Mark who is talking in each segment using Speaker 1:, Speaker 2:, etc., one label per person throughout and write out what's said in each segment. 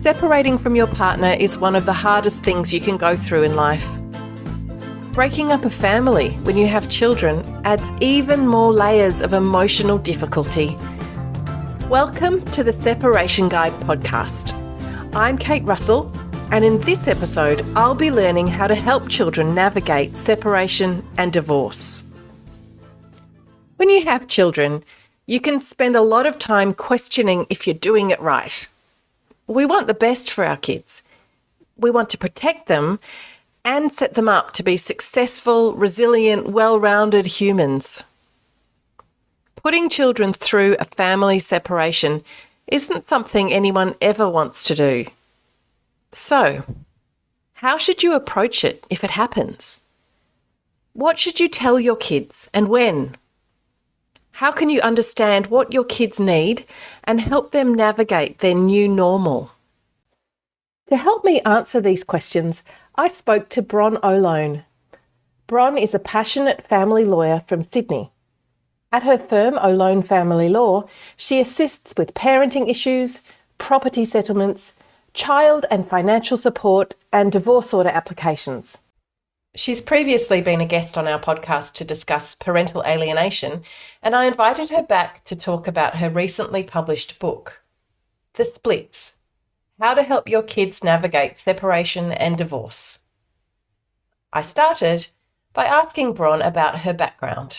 Speaker 1: Separating from your partner is one of the hardest things you can go through in life. Breaking up a family when you have children adds even more layers of emotional difficulty. Welcome to the Separation Guide podcast. I'm Kate Russell, and in this episode, I'll be learning how to help children navigate separation and divorce. When you have children, you can spend a lot of time questioning if you're doing it right. We want the best for our kids. We want to protect them and set them up to be successful, resilient, well-rounded humans. Putting children through a family separation isn't something anyone ever wants to do. So, how should you approach it if it happens? What should you tell your kids and when? How can you understand what your kids need and help them navigate their new normal? To help me answer these questions, I spoke to Bron O'Loan. Bron is a passionate family lawyer from Sydney. At her firm, O'Loan Family Law, she assists with parenting issues, property settlements, child and financial support, and divorce order applications. She's previously been a guest on our podcast to discuss parental alienation, and I invited her back to talk about her recently published book, The Splits: How to Help Your Kids Navigate Separation and Divorce. I started by asking Bron about her background.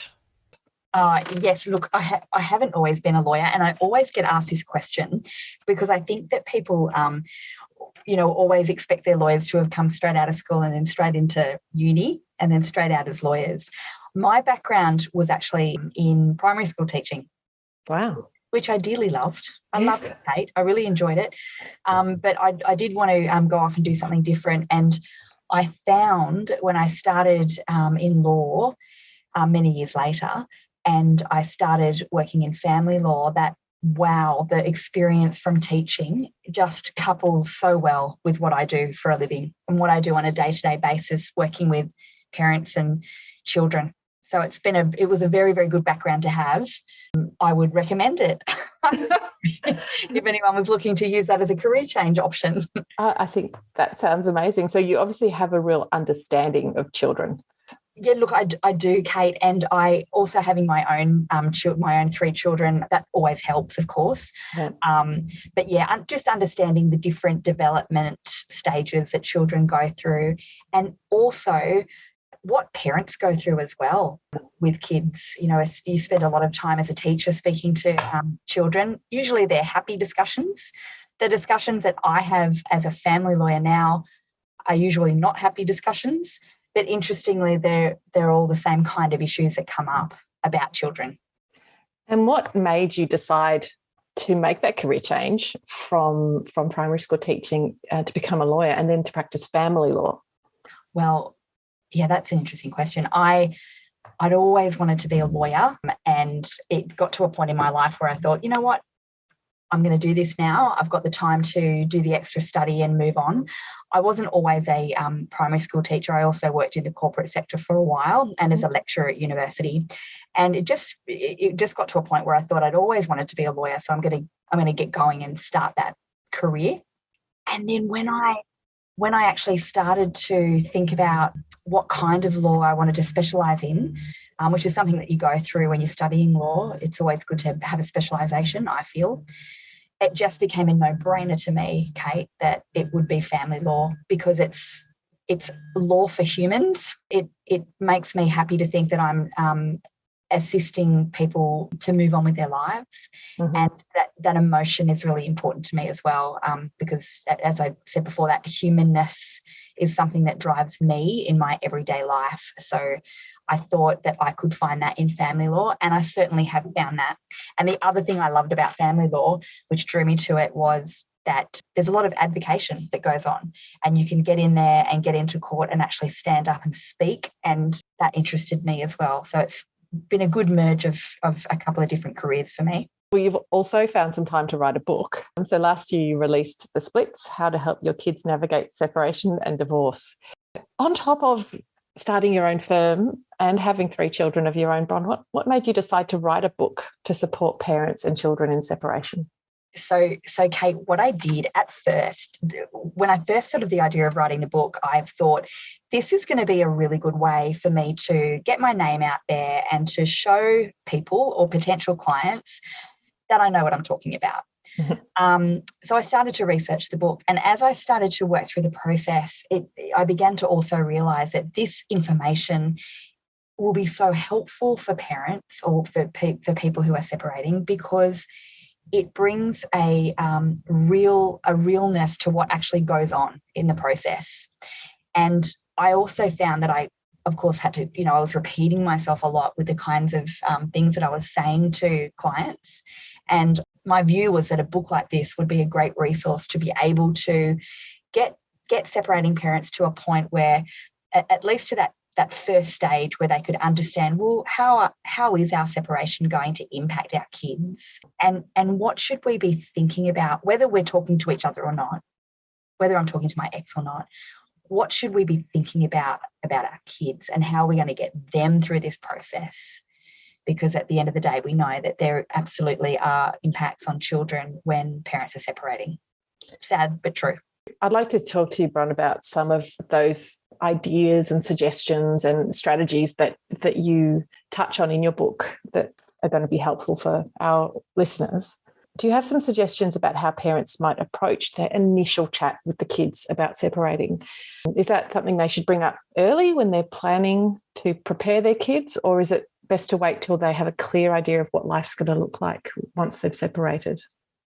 Speaker 2: Yes, look, I haven't always been a lawyer, and I always get asked this question because I think that people always expect their lawyers to have come straight out of school and then straight into uni and then straight out as lawyers. My background was actually in primary school teaching.
Speaker 1: Wow.
Speaker 2: Which I dearly loved. I loved it, Kate. I really enjoyed it. But I did want to go off and do something different. And I found when I started in law many years later, and I started working in family law, that wow, the experience from teaching just couples so well with what I do for a living and what I do on a day-to-day basis working with parents and children. So it was a very, very good background to have. I would recommend it if anyone was looking to use that as a career change option.
Speaker 1: I think that sounds amazing. So you obviously have a real understanding of children.
Speaker 2: Yeah, look, I do, Kate, and I also having my own three children, that always helps, of course.
Speaker 1: Yeah.
Speaker 2: But yeah, just understanding the different development stages that children go through, and also what parents go through as well with kids. You know, you spend a lot of time as a teacher speaking to children. Usually they're happy discussions. The discussions that I have as a family lawyer now are usually not happy discussions. But interestingly, they're all the same kind of issues that come up about children.
Speaker 1: And what made you decide to make that career change from primary school teaching to become a lawyer and then to practice family law?
Speaker 2: Well, yeah, that's an interesting question. I'd always wanted to be a lawyer, and it got to a point in my life where I thought, you know what, I'm going to do this now. I've got the time to do the extra study and move on. I wasn't always a primary school teacher. I also worked in the corporate sector for a while and as a lecturer at university. And it just got to a point where I thought I'd always wanted to be a lawyer. So I'm going to get going and start that career. And then when I actually started to think about what kind of law I wanted to specialise in, which is something that you go through when you're studying law, it's always good to have a specialisation, I feel. It just became a no-brainer to me, Kate, that it would be family law because it's law for humans. It makes me happy to think that I'm assisting people to move on with their lives. Mm-hmm. And that emotion is really important to me as well, because as I said before, that humanness is something that drives me in my everyday life. So I thought that I could find that in family law, and I certainly have found that. And the other thing I loved about family law, which drew me to it, was that there's a lot of advocation that goes on, and you can get in there and get into court and actually stand up and speak, and that interested me as well. So it's been a good merge of a couple of different careers for me.
Speaker 1: Well, you've also found some time to write a book. So last year you released The Splits: How to Help Your Kids Navigate Separation and Divorce. On top of starting your own firm and having 3 children of your own, Bron, what made you decide to write a book to support parents and children in separation?
Speaker 2: So Kate, what I did at first, when I first started the idea of writing the book, I've thought this is going to be a really good way for me to get my name out there and to show people or potential clients that I know what I'm talking about. So I started to research the book, and as I started to work through the process, I began to also realize that this information will be so helpful for parents or for people who are separating, because it brings a realness to what actually goes on in the process. And I also found that I, of course, had to, I was repeating myself a lot with the kinds of things that I was saying to clients. And my view was that a book like this would be a great resource to be able to get separating parents to a point where, at least to that first stage, where they could understand, well, how is our separation going to impact our kids, and what should we be thinking about, whether we're talking to each other or not, whether I'm talking to my ex or not, what should we be thinking about our kids, and how are we going to get them through this process? Because at the end of the day, we know that there absolutely are impacts on children when parents are separating. Sad, but true.
Speaker 1: I'd like to talk to you, Bron, about some of those ideas and suggestions and strategies that you touch on in your book that are going to be helpful for our listeners. Do you have some suggestions about how parents might approach their initial chat with the kids about separating? Is that something they should bring up early when they're planning to prepare their kids, or is it best to wait till they have a clear idea of what life's going to look like once they've separated?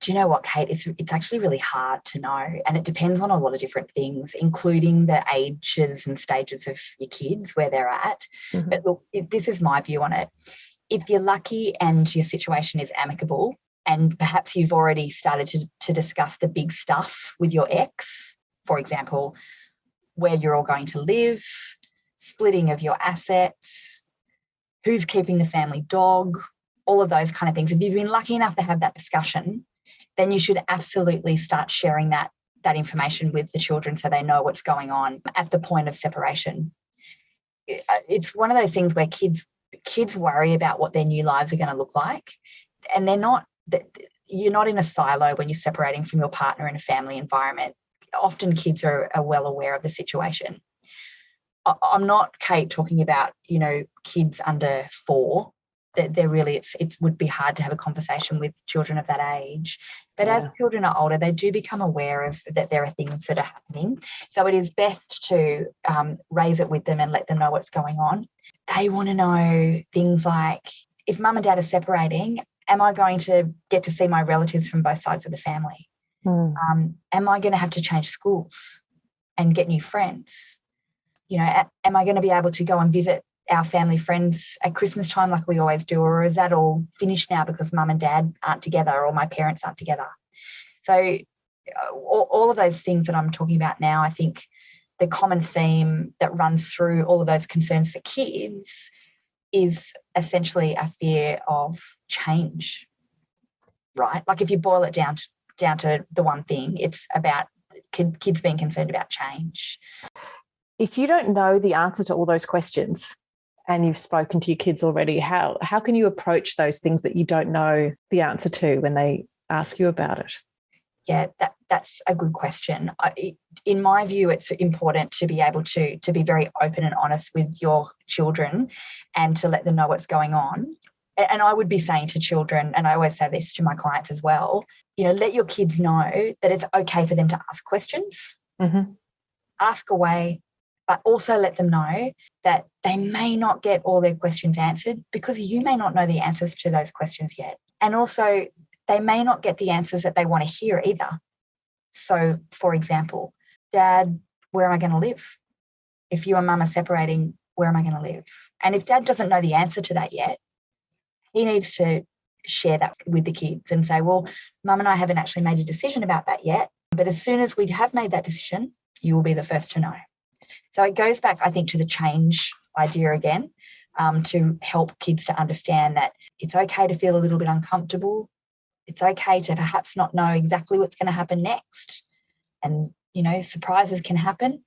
Speaker 2: Do you know what, Kate? It's actually really hard to know, and it depends on a lot of different things, including the ages and stages of your kids, where they're at. Mm-hmm. But look, this is my view on it. If you're lucky and your situation is amicable, and perhaps you've already started to discuss the big stuff with your ex, for example, where you're all going to live, splitting of your assets, who's keeping the family dog, all of those kind of things. If you've been lucky enough to have that discussion, then you should absolutely start sharing that information with the children so they know what's going on at the point of separation. It's one of those things where kids worry about what their new lives are going to look like, and you're not in a silo when you're separating from your partner in a family environment. Often kids are well aware of the situation. I'm not, Kate, talking about, kids under 4. They're really, it would be hard to have a conversation with children of that age. But as children are older, they do become aware of that there are things that are happening. So it is best to raise it with them and let them know what's going on. They want to know things like, if mum and dad are separating, am I going to get to see my relatives from both sides of the family? Am I going to have to change schools and get new friends? Am I going to be able to go and visit our family friends at Christmas time like we always do, or is that all finished now because mum and dad aren't together or my parents aren't together? So all of those things that I'm talking about now, I think the common theme that runs through all of those concerns for kids is essentially a fear of change, right? Like if you boil it down to the one thing, it's about kids being concerned about change.
Speaker 1: If you don't know the answer to all those questions, and you've spoken to your kids already, how can you approach those things that you don't know the answer to when they ask you about it?
Speaker 2: Yeah, that's a good question. In my view, it's important to be able to be very open and honest with your children and to let them know what's going on. And I would be saying to children, and I always say this to my clients as well, let your kids know that it's okay for them to ask questions. Mm-hmm. Ask away. But also let them know that they may not get all their questions answered because you may not know the answers to those questions yet. And also, they may not get the answers that they want to hear either. So, for example, Dad, where am I going to live? If you and Mum are separating, where am I going to live? And if Dad doesn't know the answer to that yet, he needs to share that with the kids and say, well, Mum and I haven't actually made a decision about that yet, but as soon as we have made that decision, you will be the first to know. So it goes back, I think, to the change idea again, to help kids to understand that it's okay to feel a little bit uncomfortable. It's okay to perhaps not know exactly what's going to happen next. And, surprises can happen,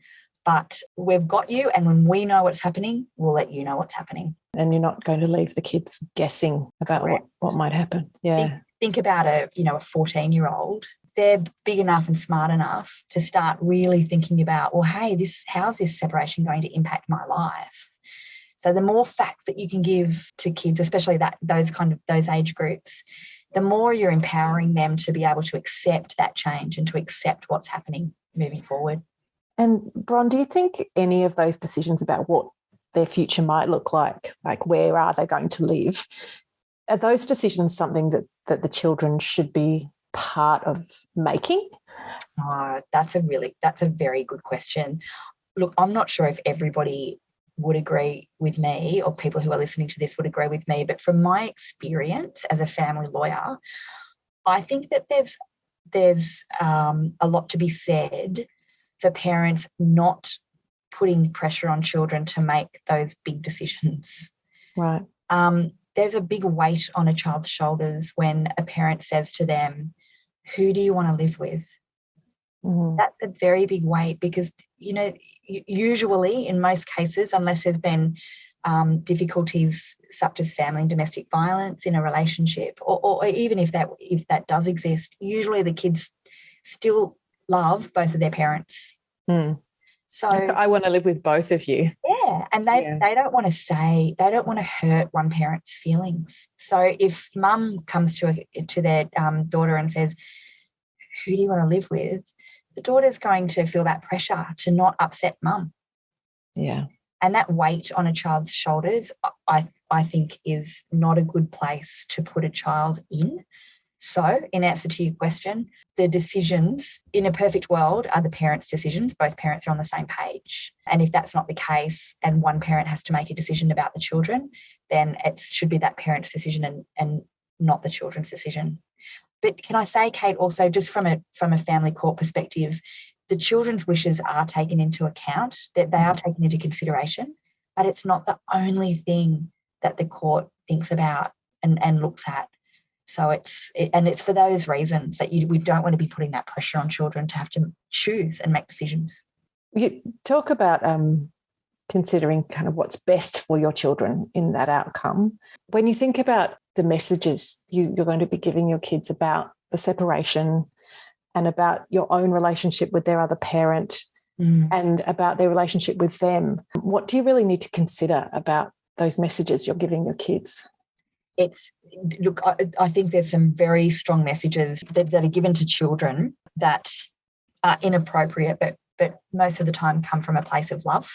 Speaker 2: but we've got you. And when we know what's happening, we'll let you know what's happening.
Speaker 1: And you're not going to leave the kids guessing about what might happen. Yeah.
Speaker 2: think about a 14-year-old. They're big enough and smart enough to start really thinking about, well, hey, how's this separation going to impact my life? So the more facts that you can give to kids, especially those age groups, the more you're empowering them to be able to accept that change and to accept what's happening moving forward.
Speaker 1: And Bron, do you think any of those decisions about what their future might look like where are they going to live, are those decisions something that the children should be part of making?
Speaker 2: That's a very good question. Look, I'm not sure if everybody would agree with me, or people who are listening to this would agree with me, but from my experience as a family lawyer, I think that there's a lot to be said for parents not putting pressure on children to make those big decisions.
Speaker 1: Right.
Speaker 2: There's a big weight on a child's shoulders when a parent says to them, who do you want to live with? Mm. That's a very big weight because, usually in most cases, unless there's been difficulties such as family and domestic violence in a relationship, or even if that does exist, usually the kids still love both of their parents.
Speaker 1: Mm. So I want to live with both of you.
Speaker 2: Yeah, and they don't want to hurt one parent's feelings. So if mum comes to their daughter and says, who do you want to live with? The daughter's going to feel that pressure to not upset mum.
Speaker 1: Yeah.
Speaker 2: And that weight on a child's shoulders, I think, is not a good place to put a child in. So, in answer to your question, the decisions in a perfect world are the parents' decisions. Both parents are on the same page. And if that's not the case and one parent has to make a decision about the children, then it should be that parent's decision and not the children's decision. But can I say, Kate, also just from a family court perspective, the children's wishes are taken into account, that they are taken into consideration, but it's not the only thing that the court thinks about and looks at. So it's for those reasons that we don't want to be putting that pressure on children to have to choose and make decisions.
Speaker 1: You talk about considering kind of what's best for your children in that outcome. When you think about the messages you're going to be giving your kids about the separation and about your own relationship with their other parent and about their relationship with them, what do you really need to consider about those messages you're giving your kids?
Speaker 2: I think there's some very strong messages that are given to children that are inappropriate, but most of the time come from a place of love.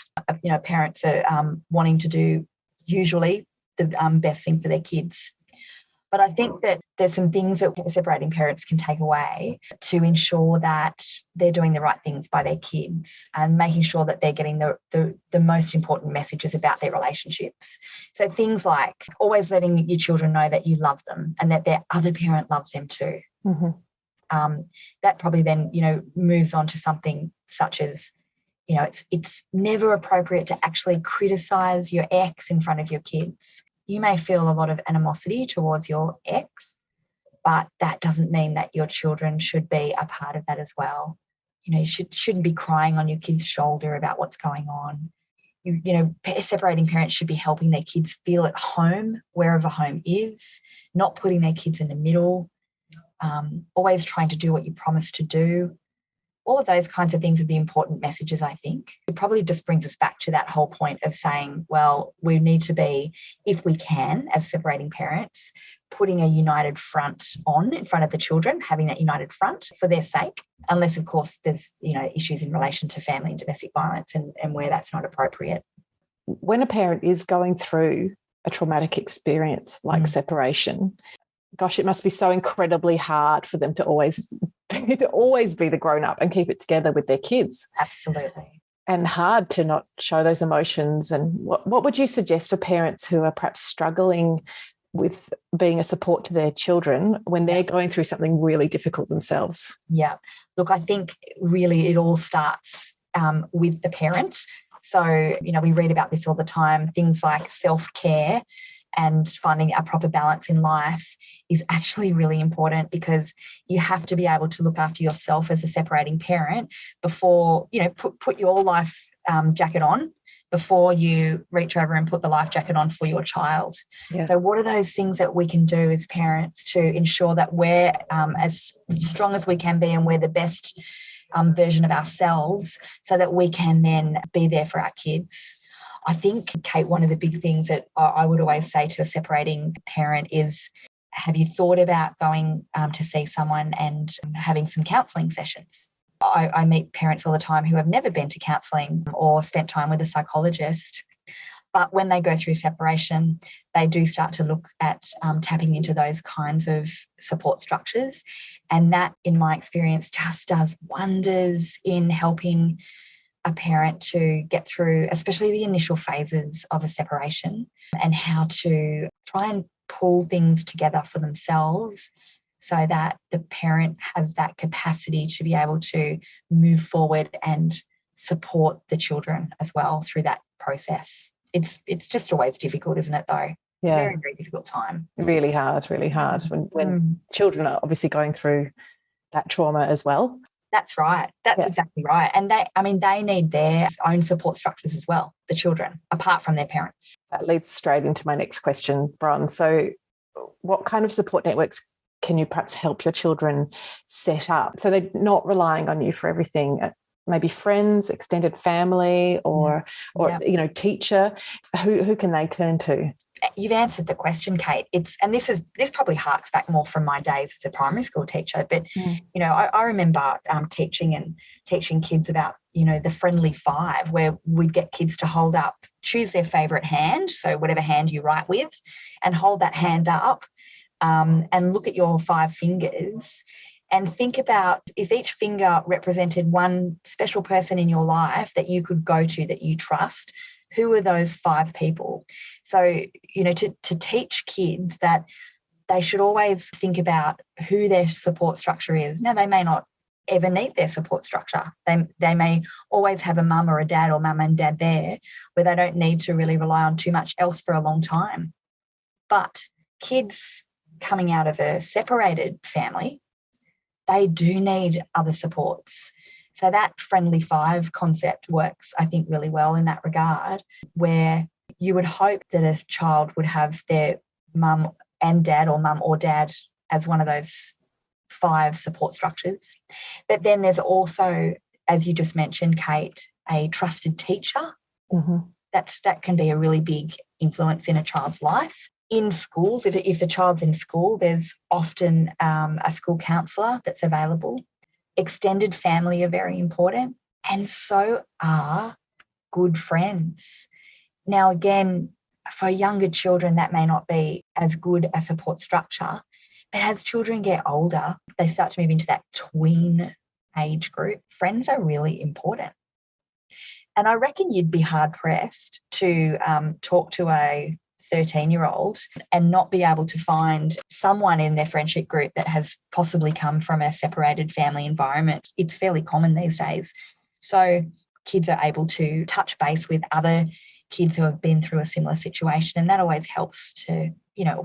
Speaker 2: Parents are wanting to do usually the best thing for their kids. But I think that there's some things that separating parents can take away to ensure that they're doing the right things by their kids and making sure that they're getting the most important messages about their relationships. So things like always letting your children know that you love them and that their other parent loves them too. Mm-hmm. That probably then, moves on to something such as, it's never appropriate to actually criticise your ex in front of your kids. You may feel a lot of animosity towards your ex, but that doesn't mean that your children should be a part of that as well. You shouldn't be crying on your kid's shoulder about what's going on. Separating parents should be helping their kids feel at home wherever home is, not putting their kids in the middle, always trying to do what you promised to do. All of those kinds of things are the important messages, I think. It probably just brings us back to that whole point of saying, well, we need to be, if we can, as separating parents, putting a united front on in front of the children, having that united front for their sake, unless, of course, there's, issues in relation to family and domestic violence and where that's not appropriate.
Speaker 1: When a parent is going through a traumatic experience like separation, gosh, it must be so incredibly hard for them to always be the grown-up and keep it together with their kids.
Speaker 2: Absolutely.
Speaker 1: And hard to not show those emotions. And what would you suggest for parents who are perhaps struggling with being a support to their children when they're going through something really difficult themselves?
Speaker 2: Yeah. Look, I think really it all starts with the parent. So, we read about this all the time, things like self-care and finding a proper balance in life is actually really important, because you have to be able to look after yourself as a separating parent before, put your life jacket on before you reach over and put the life jacket on for your child.
Speaker 1: Yeah.
Speaker 2: So what are those things that we can do as parents to ensure that we're as strong as we can be and we're the best version of ourselves so that we can then be there for our kids? I think, Kate, one of the big things that I would always say to a separating parent is, have you thought about going to see someone and having some counselling sessions? I meet parents all the time who have never been to counselling or spent time with a psychologist. But when they go through separation, they do start to look at tapping into those kinds of support structures. And that, in my experience, just does wonders in helping a parent to get through, especially the initial phases of a separation, and how to try and pull things together for themselves so that the parent has that capacity to be able to move forward and support the children as well through that process. It's just always difficult, isn't it, though?
Speaker 1: Yeah.
Speaker 2: Very, very difficult time.
Speaker 1: Really hard when children are obviously going through that trauma as well.
Speaker 2: That's right. That's exactly right. And they need their own support structures as well, the children, apart from their parents.
Speaker 1: That leads straight into my next question, Bron. So what kind of support networks can you perhaps help your children set up so they're not relying on you for everything? Maybe friends, extended family, or teacher. Who can they turn to?
Speaker 2: You've answered the question, Kate. This probably harks back more from my days as a primary school teacher. But I remember teaching kids about the friendly five, where we'd get kids to choose their favourite hand, so whatever hand you write with, and hold that hand up and look at your 5 fingers. And think about if each finger represented one special person in your life that you could go to, that you trust, who are those 5 people? So, to teach kids that they should always think about who their support structure is. Now, they may not ever need their support structure. They may always have a mum or a dad or mum and dad there where they don't need to really rely on too much else for a long time. But kids coming out of a separated family, they do need other supports. So that friendly 5 concept works, I think, really well in that regard, where you would hope that a child would have their mum and dad or mum or dad as one of those 5 support structures. But then there's also, as you just mentioned, Kate, a trusted teacher.
Speaker 1: Mm-hmm.
Speaker 2: That can be a really big influence in a child's life. In schools, if the child's in school, there's often a school counsellor that's available. Extended family are very important, and so are good friends. Now, again, for younger children, that may not be as good a support structure, but as children get older, they start to move into that tween age group. Friends are really important. And I reckon you'd be hard-pressed to talk to a 13-year-old and not be able to find someone in their friendship group that has possibly come from a separated family environment. It's fairly common these days. So kids are able to touch base with other kids who have been through a similar situation, and that always helps to,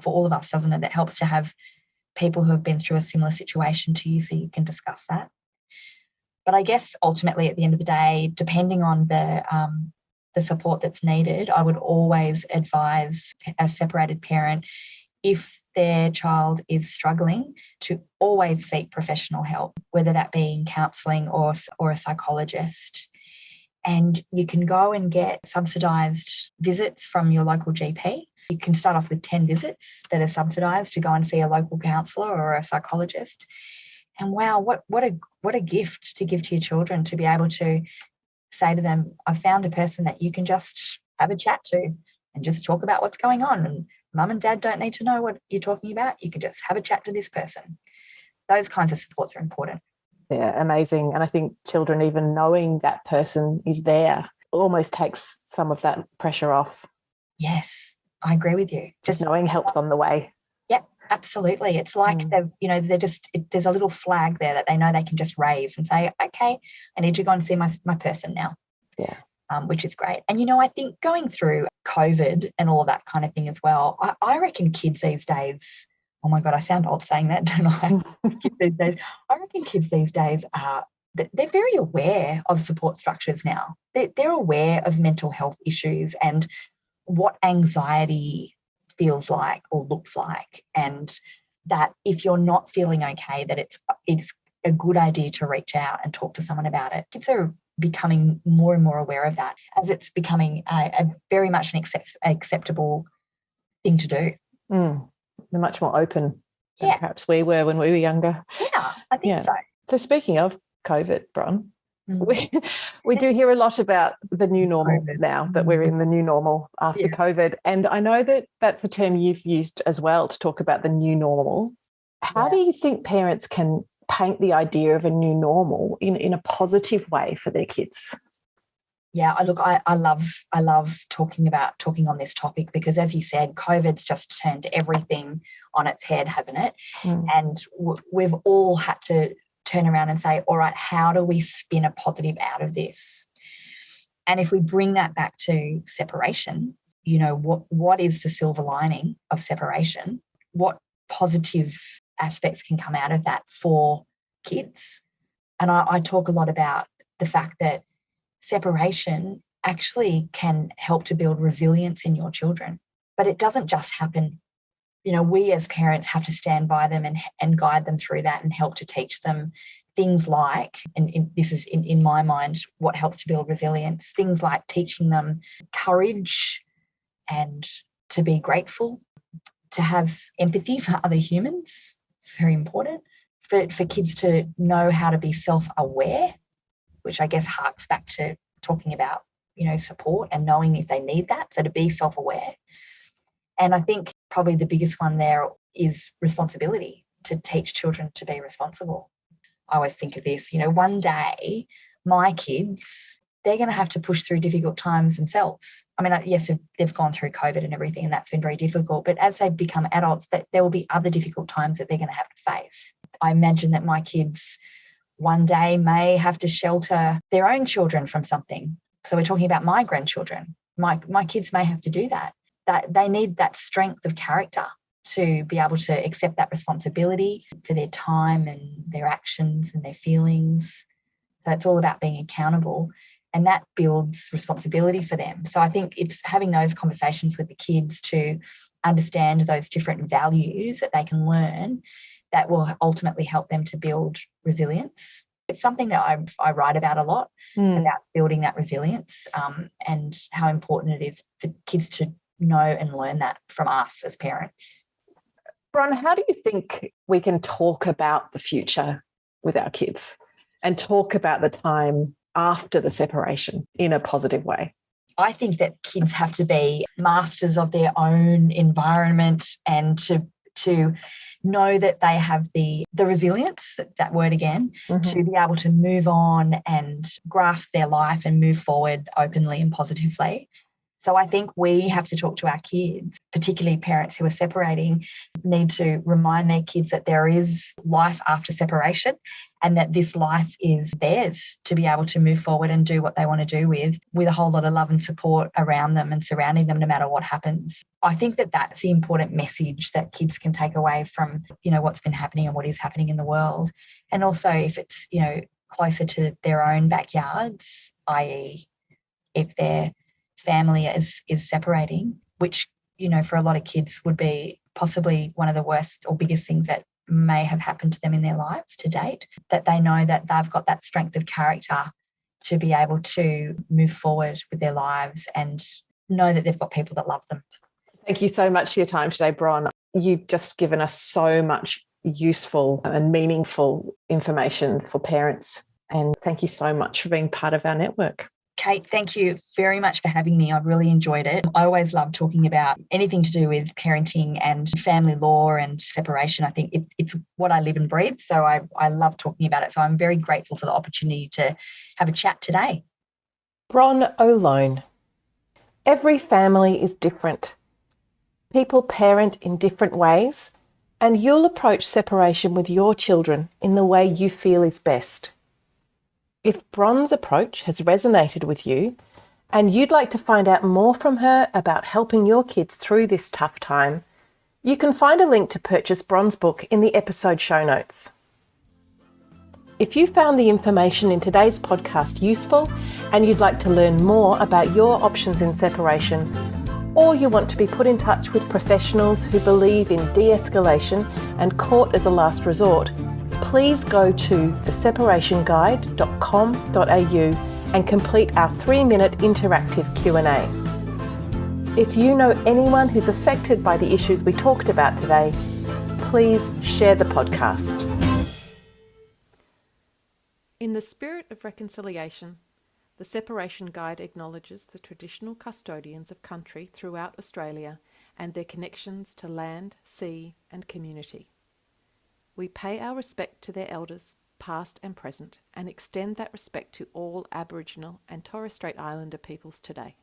Speaker 2: for all of us, doesn't it? It helps to have people who have been through a similar situation to you so you can discuss that. But I guess ultimately at the end of the day, depending on the support that's needed, I would always advise a separated parent, if their child is struggling, to always seek professional help, whether that be in counselling or a psychologist. And you can go and get subsidised visits from your local GP. You can start off with 10 visits that are subsidised to go and see a local counsellor or a psychologist. And wow, what a gift to give to your children, to be able to say to them, I found a person that you can just have a chat to and just talk about what's going on. And mum and dad don't need to know what you're talking about. You can just have a chat to this person. Those kinds of supports are important.
Speaker 1: Yeah, amazing. And I think children, even knowing that person is there, almost takes some of that pressure off.
Speaker 2: Yes, I agree with you.
Speaker 1: Just knowing help's on the way.
Speaker 2: Yep, absolutely. It's like there's a little flag there that they know they can just raise and say, okay, I need to go and see my person now.
Speaker 1: Yeah.
Speaker 2: Which is great. And, I think going through COVID and all of that kind of thing as well, I reckon kids these days, oh my God, I sound old saying that, don't I? Kids these days, I reckon kids these days are they're very aware of support structures now. They're aware of mental health issues and what anxiety feels like or looks like, and that if you're not feeling okay, that it's a good idea to reach out and talk to someone about it. Kids are becoming more and more aware of that as it's becoming a very much an acceptable thing to do.
Speaker 1: They're much more open than perhaps we were when we were younger.
Speaker 2: Yeah, I think so.
Speaker 1: So speaking of COVID, Bron, we do hear a lot about the new normal now, that we're in the new normal after COVID. And I know that that's the term you've used as well to talk about the new normal. How do you think parents can paint the idea of a new normal in a positive way for their kids?
Speaker 2: Yeah, look, I love talking on this topic because, as you said, COVID's just turned everything on its head, hasn't it? And we've all had to turn around and say, all right, how do we spin a positive out of this? And if we bring that back to separation, what is the silver lining of separation? What positive aspects can come out of that for kids? And I talk a lot about the fact that separation actually can help to build resilience in your children, but it doesn't just happen. We as parents have to stand by them and guide them through that and help to teach them things like, and this is in my mind what helps to build resilience, things like teaching them courage and to be grateful, to have empathy for other humans. It's very important for kids to know how to be self-aware, which I guess harks back to talking about, support and knowing if they need that. So to be self-aware. And I think probably the biggest one there is responsibility, to teach children to be responsible. I always think of this, one day my kids, they're going to have to push through difficult times themselves. I mean, yes, they've gone through COVID and everything, and that's been very difficult. But as they become adults, that there will be other difficult times that they're going to have to face. I imagine that my kids one day may have to shelter their own children from something. So we're talking about my grandchildren. My kids may have to do that. That they need that strength of character to be able to accept that responsibility for their time and their actions and their feelings. So it's all about being accountable, and that builds responsibility for them. So I think it's having those conversations with the kids to understand those different values that they can learn that will ultimately help them to build resilience. It's something that I write about a lot, about building that resilience, and how important it is for kids to know and learn that from us as parents.
Speaker 1: Bron, how do you think we can talk about the future with our kids and talk about the time after the separation in a positive way?
Speaker 2: I think that kids have to be masters of their own environment and to know that they have the resilience, that word again, to be able to move on and grasp their life and move forward openly and positively. So I think we have to talk to our kids, particularly parents who are separating, need to remind their kids that there is life after separation and that this life is theirs to be able to move forward and do what they want to do with a whole lot of love and support around them and surrounding them no matter what happens. I think that that's the important message that kids can take away from, what's been happening and what is happening in the world. And also if it's, closer to their own backyards, i.e. if they're family is separating, which, for a lot of kids would be possibly one of the worst or biggest things that may have happened to them in their lives to date, that they know that they've got that strength of character to be able to move forward with their lives and know that they've got people that love them.
Speaker 1: Thank you so much for your time today, Bron. You've just given us so much useful and meaningful information for parents. And thank you so much for being part of our network.
Speaker 2: Kate, thank you very much for having me. I've really enjoyed it. I always love talking about anything to do with parenting and family law and separation. I think it's what I live and breathe. So I love talking about it. So I'm very grateful for the opportunity to have a chat today.
Speaker 1: Bron O'Loan. Every family is different. People parent in different ways, and you'll approach separation with your children in the way you feel is best. If Bron's approach has resonated with you and you'd like to find out more from her about helping your kids through this tough time, you can find a link to purchase Bron's book in the episode show notes. If you found the information in today's podcast useful and you'd like to learn more about your options in separation, or you want to be put in touch with professionals who believe in de-escalation and court as a last resort, please go to theseparationguide.com.au and complete our 3-minute interactive Q&A. If you know anyone who's affected by the issues we talked about today, please share the podcast. In the spirit of reconciliation, the Separation Guide acknowledges the traditional custodians of country throughout Australia and their connections to land, sea and community. We pay our respect to their elders, past and present, and extend that respect to all Aboriginal and Torres Strait Islander peoples today.